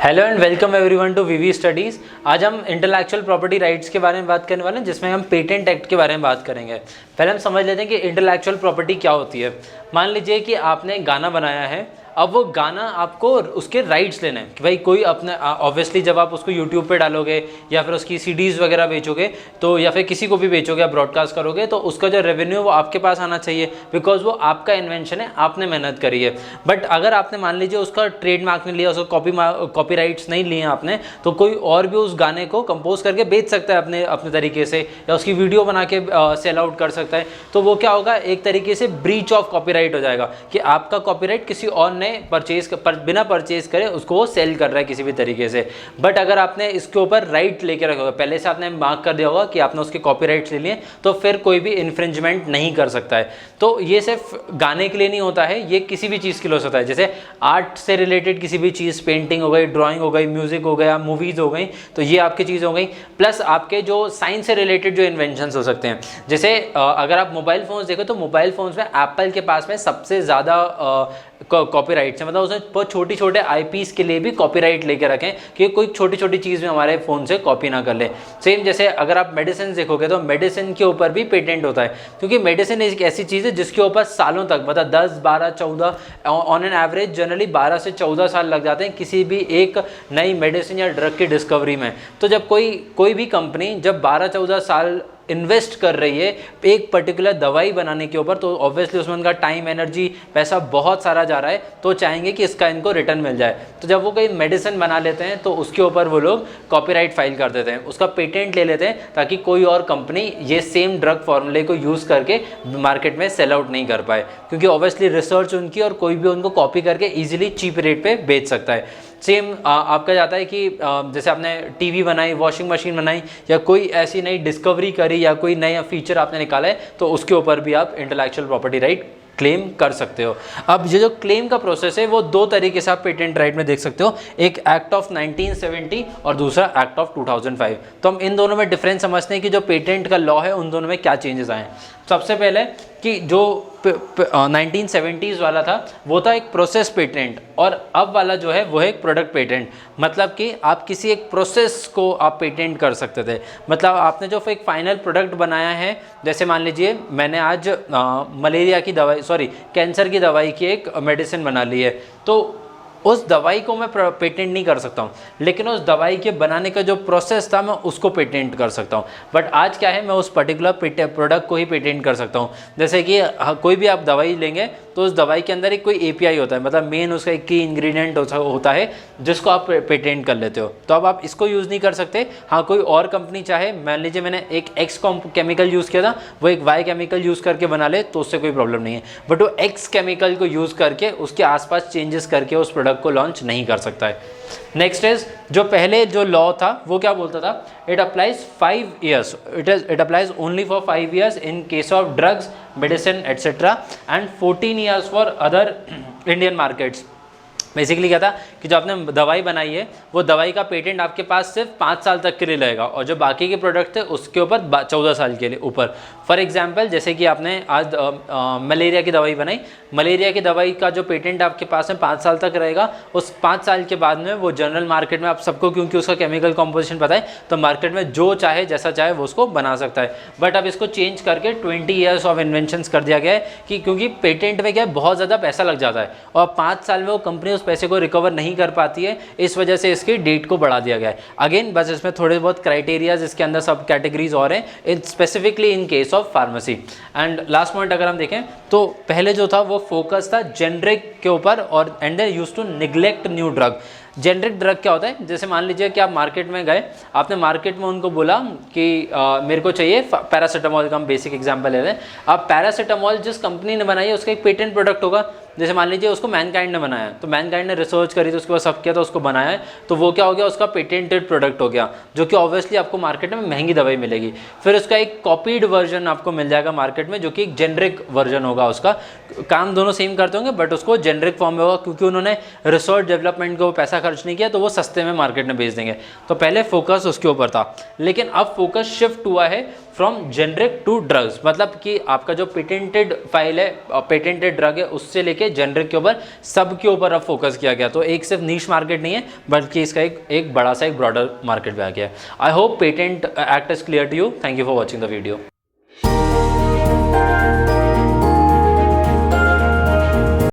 Hello and welcome everyone to VV studies. आज हम intellectual property rights के बारे में बात करने वाले हैं, जिसमें हम पेटेंट एक्ट के बारे में बात करेंगे। पहले हम समझ लेते हैं कि इंटेलेक्चुअल प्रॉपर्टी क्या होती है। मान लीजिए कि आपने गाना बनाया है, अब वो गाना आपको उसके राइट्स लेने हैं कि भाई कोई अपने ऑब्वियसली जब आप उसको यूट्यूब पे डालोगे या फिर उसकी सीडीज़ वगैरह बेचोगे तो या फिर किसी को भी बेचोगे, आप ब्रॉडकास्ट करोगे तो उसका जो रेवेन्यू वो आपके पास आना चाहिए, बिकॉज वो आपका इन्वेंशन है, आपने मेहनत करी है। बट अगर आपने मान लीजिए उसका ट्रेडमार्क नहीं लिया, उसका कॉपी राइट्स नहीं लिए आपने, तो कोई और भी उस गाने को कंपोज करके बेच सकता है अपने अपने तरीके से, या उसकी वीडियो बना के सेल आउट कर सकता है। तो वो क्या होगा, एक तरीके से ब्रीच ऑफ कॉपीराइट हो जाएगा कि आपका कॉपीराइट किसी और ने बिना परचेज करे उसको वो सेल कर रहा है किसी भी तरीके से। बट अगर आपने इसके ऊपर राइट लेके रखा होगा, पहले से आपने मार्क कर दिया होगा कि आपने उसके कॉपीराइट्स ले लिए, तो फिर कोई भी इन्फ्रिंजमेंट नहीं कर सकता है। तो ये सिर्फ गाने के लिए नहीं होता है, ये किसी भी चीज़ के लिए हो सकता है। जैसे आर्ट से रिलेटेड किसी भी चीज़, पेंटिंग हो गई, ड्राइंग हो गई, म्यूजिक हो गया, मूवीज़ हो गई, तो ये आपकी चीज़ हो गई। प्लस आपके जो साइंस से रिलेटेड जो इन्वेंशंस हो सकते हैं, जैसे अगर आप मोबाइल फ़ोन्स देखो तो मोबाइल फ़ोन्स में एप्पल के पास में सबसे ज़्यादा कॉपीराइट्स है, मतलब उसने बहुत छोटे छोटे आईपीस के लिए भी कॉपीराइट लेके रखें कि कोई छोटी छोटी चीज़ में हमारे फ़ोन से कॉपी ना कर ले। सेम जैसे अगर आप मेडिसिन देखोगे तो मेडिसिन के ऊपर भी पेटेंट होता है, क्योंकि मेडिसिन एक ऐसी चीज़ है जिसके ऊपर सालों तक, मतलब 10, 12, 14 ऑन एन एवरेज जनरली 12 से 14 साल लग जाते हैं किसी भी एक नई मेडिसिन या ड्रग की डिस्कवरी में। तो जब कोई भी कंपनी जब 12-14 साल इन्वेस्ट कर रही है एक पर्टिकुलर दवाई बनाने के ऊपर, तो ऑब्वियसली उसमें उनका टाइम, एनर्जी, पैसा बहुत सारा जा रहा है, तो चाहेंगे कि इसका इनको रिटर्न मिल जाए। तो जब वो कोई मेडिसिन बना लेते हैं तो उसके ऊपर वो लोग कॉपीराइट फाइल कर देते हैं, उसका पेटेंट ले लेते हैं, ताकि कोई और कंपनी ये सेम ड्रग फॉर्मूले को यूज़ करके मार्केट में सेल आउट नहीं कर पाए, क्योंकि ऑब्वियसली रिसर्च उनकी और कोई भी उनको कॉपी करके ईजिली चीप रेट पर बेच सकता है। सेम आपका जाता है कि जैसे आपने टीवी बनाई, वॉशिंग मशीन बनाई, या कोई ऐसी नई डिस्कवरी करी, या कोई नया फीचर आपने निकाला है, तो उसके ऊपर भी आप इंटेलेक्चुअल प्रॉपर्टी राइट क्लेम कर सकते हो। अब ये जो क्लेम का प्रोसेस है वो दो तरीके से आप पेटेंट राइट में देख सकते हो, एक एक्ट ऑफ 1970 और दूसरा एक्ट ऑफ 2005। तो हम इन दोनों में डिफरेंस समझते हैं कि जो पेटेंट का लॉ है उन दोनों में क्या चेंजेस आए हैं। सबसे पहले कि जो 1970s वाला था वो था एक प्रोसेस पेटेंट, और अब वाला जो है वो है एक प्रोडक्ट पेटेंट। मतलब कि आप किसी एक प्रोसेस को आप पेटेंट कर सकते थे, मतलब आपने जो एक फाइनल प्रोडक्ट बनाया है, जैसे मान लीजिए मैंने आज कैंसर की दवाई की एक मेडिसिन बना ली है, तो उस दवाई को मैं पेटेंट नहीं कर सकता हूँ, लेकिन उस दवाई के बनाने का जो प्रोसेस था मैं उसको पेटेंट कर सकता हूँ। बट आज क्या है, मैं उस पर्टिकुलर प्रोडक्ट को ही पेटेंट कर सकता हूँ। जैसे कि कोई भी आप दवाई लेंगे तो उस दवाई के अंदर एक कोई एपीआई होता है, मतलब मेन उसका एक की इंग्रेडिएंट होता है जिसको आप पेटेंट कर लेते हो, तो अब आप इसको यूज़ नहीं कर सकते। हाँ, कोई और कंपनी चाहे, मान लीजिए मैंने एक एक्स केमिकल यूज़ किया था, वो एक वाई केमिकल यूज़ करके बना ले तो उससे कोई प्रॉब्लम नहीं है, बट वो एक्स केमिकल को यूज़ करके उसके आसपास चेंजेस करके उस प्रोडक्ट को लॉन्च नहीं कर सकता है। नेक्स्ट इज, जो पहले जो लॉ था वो क्या बोलता था, it applies 5 years, it applies only for 5 years in case of drugs, medicine etcetera, and 14 years for other Indian markets. Basically क्या था कि जो आपने दवाई बनाई है वो दवाई का पेटेंट आपके पास सिर्फ 5 साल तक के लिए लगेगा, और जो बाकी के प्रोडक्ट थे उसके ऊपर 14 साल के लिए ऊपर। फॉर एग्जांपल, जैसे कि आपने आज मलेरिया की दवाई बनाई, मलेरिया की दवाई का जो पेटेंट आपके पास में 5 साल तक रहेगा, उस 5 साल के बाद में वो जनरल मार्केट में आप सबको, क्योंकि उसका केमिकल कॉम्पोजिशन पता है, तो मार्केट में जो चाहे जैसा चाहे वो उसको बना सकता है। बट अब इसको चेंज करके 20 years ऑफ इन्वेंशंस कर दिया गया है, कि क्योंकि पेटेंट में क्या है, बहुत ज़्यादा पैसा लग जाता है और 5 साल में वो कंपनी उस पैसे को रिकवर नहीं कर पाती है, इस वजह से इसकी डेट को बढ़ा दिया गया है। अगेन बस इसमें थोड़े बहुत क्राइटेरियाज इसके अंदर सब कैटेगरीज और हैं, specifically in case of pharmacy. And last point अगर हम देखें तो पहले जो था वो फोकस था जेनरिक के ऊपर, और and they used to neglect new drug. Generic drug क्या होता है, जैसे मान लीजिए कि आप मार्केट में गए, आपने मार्केट में उनको बोला कि मेरे को चाहिए पैरासीटामोल का, हम बेसिक एग्जांपल ले रहे हैं। अब पैरासीटामोल जिस कंपनी ने बनाई है उसका एक पेटेंट प्रोडक्ट होगा, जैसे मान लीजिए उसको मैनकाइंड ने बनाया, तो मैनकाइंड ने रिसर्च करी, तो उसके बाद सब किया, तो उसको बनाया है, तो वो क्या हो गया, उसका पेटेंटेड प्रोडक्ट हो गया, जो कि ऑब्वियसली आपको मार्केट में महंगी दवाई मिलेगी। फिर उसका एक कॉपीड वर्जन आपको मिल जाएगा मार्केट में, जो कि एक जेनरिक वर्जन होगा, उसका काम दोनों सेम करते होंगे बट उसको जेनरिक फॉर्म में होगा, क्योंकि उन्होंने रिसर्च डेवलपमेंट को पैसा खर्च नहीं किया, तो वो सस्ते में मार्केट में बेच देंगे। तो पहले फोकस उसके ऊपर था, लेकिन अब फोकस शिफ्ट हुआ है फ्रॉम जेनरिक टू ड्रग्स, मतलब कि आपका जो पेटेंटेड फाइल है, पेटेंटेड ड्रग है, उससे लेके जेनरिक के ऊपर, सब के ऊपर अब फोकस किया गया। तो एक सिर्फ नीश मार्केट नहीं है, बल्कि इसका एक बड़ा सा एक ब्रॉडर मार्केट में आ गया है। I hope patent act is clear to you. Thank you for watching the video.